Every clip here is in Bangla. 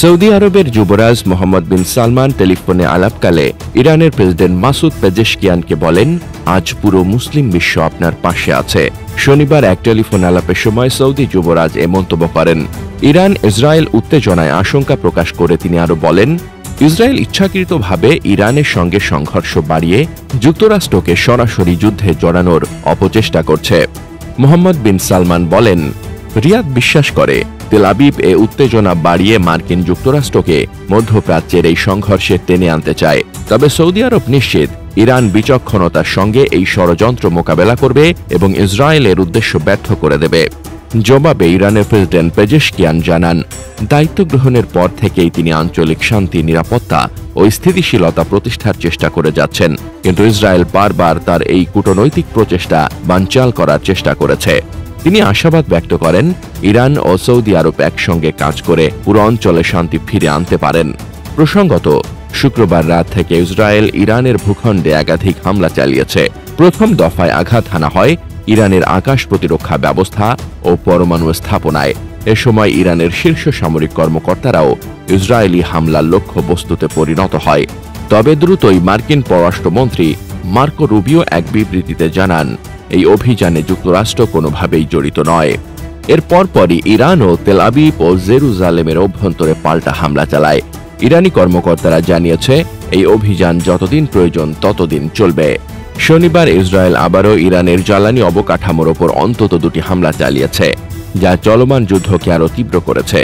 সৌদি আরবের যুবরাজ মোহাম্মদ বিন সালমান টেলিফোনে আলাপকালে ইরানের প্রেসিডেন্ট মাসুদ পেজেশকিয়ানকে বলেন, আজ পুরো মুসলিম বিশ্ব আপনার পাশে আছে। শনিবার এক টেলিফোন আলাপের সময় সৌদি যুবরাজ এ মন্তব্য করেন। ইরান ইসরায়েল উত্তেজনায় আশঙ্কা প্রকাশ করে তিনি আরো বলেন, ইসরায়েল ইচ্ছাকৃতভাবে ইরানের সঙ্গে সংঘর্ষ বাড়িয়ে যুক্তরাষ্ট্রকে সরাসরি যুদ্ধে জড়ানোর অপচেষ্টা করছে। মোহাম্মদ বিন সালমান বলেন, রিয়াদ বিশ্বাস করে তেল আবিব এ উত্তেজনা বাড়িয়ে মার্কিন যুক্তরাষ্ট্রকে মধ্যপ্রাচ্যের এই সংঘর্ষে টেনে আনতে চায়। তবে সৌদি আরব নিশ্চিত ইরান বিচক্ষণতার সঙ্গে এই ষড়যন্ত্র মোকাবেলা করবে এবং ইসরায়েলের উদ্দেশ্য ব্যর্থ করে দেবে। জবাবে ইরানের প্রেসিডেন্ট পেজেশকিয়ান জানান, দায়িত্ব গ্রহণের পর থেকেই তিনি আঞ্চলিক শান্তি, নিরাপত্তা ও স্থিতিশীলতা প্রতিষ্ঠার চেষ্টা করে যাচ্ছেন, কিন্তু ইসরায়েল বারবার তার এই কূটনৈতিক প্রচেষ্টা বানচাল করার চেষ্টা করেছে। তিনি আশাবাদ ব্যক্ত করেন, ইরান ও সৌদি আরব একসঙ্গে কাজ করে পুরো অঞ্চলে শান্তি ফিরে আনতে পারেন। প্রসঙ্গত, শুক্রবার রাত থেকে ইসরায়েল ইরানের ভূখণ্ডে একাধিক হামলা চালিয়েছে। প্রথম দফায় আঘাত হানা হয় ইরানের আকাশ প্রতিরক্ষা ব্যবস্থা ও পরমাণু স্থাপনায়। এ সময় ইরানের শীর্ষ সামরিক কর্মকর্তারাও ইসরায়েলি হামলার লক্ষ্যবস্তুতে পরিণত হয়। তবে দ্রুতই মার্কিন পররাষ্ট্রমন্ত্রী মার্কো রুবিও এক বিবৃতিতে জানান, এই অভিযানে যুক্তরাষ্ট্র কোনোভাবেই জড়িত নয়। এর পরপরই ইরান ও তেল আবিব ও জেরুজালেমের অভ্যন্তরে পাল্টা হামলা চালায়। ইরানি কর্মকর্তারা জানিয়েছে, এই অভিযান যতদিন প্রয়োজন ততদিন চলবে। শনিবার ইসরায়েল আবারও ইরানের জ্বালানি অবকাঠামোর ওপর অন্তত দুটি হামলা চালিয়েছে, যা চলমান যুদ্ধকে আরও তীব্র করেছে।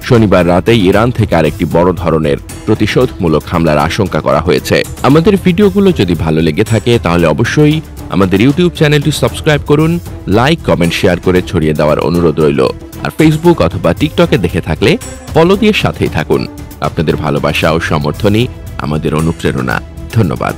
শনিবার রাতেই ইরান থেকে আরেকটি বড় ধরনের প্রতিশোধমূলক হামলার আশঙ্কা করা হয়েছে। আমাদের ভিডিওগুলো যদি ভালো লেগে থাকে তাহলে অবশ্যই আমাদের ইউটিউব চ্যানেলটি সাবস্ক্রাইব করুন, লাইক, কমেন্ট, শেয়ার করে ছড়িয়ে দেওয়ার অনুরোধ রইল। আর ফেসবুক অথবা টিকটকে দেখে থাকলে ফলো দিয়ে সাথেই থাকুন। আপনাদের ভালোবাসা ও সমর্থনই আমাদের অনুপ্রেরণা। ধন্যবাদ।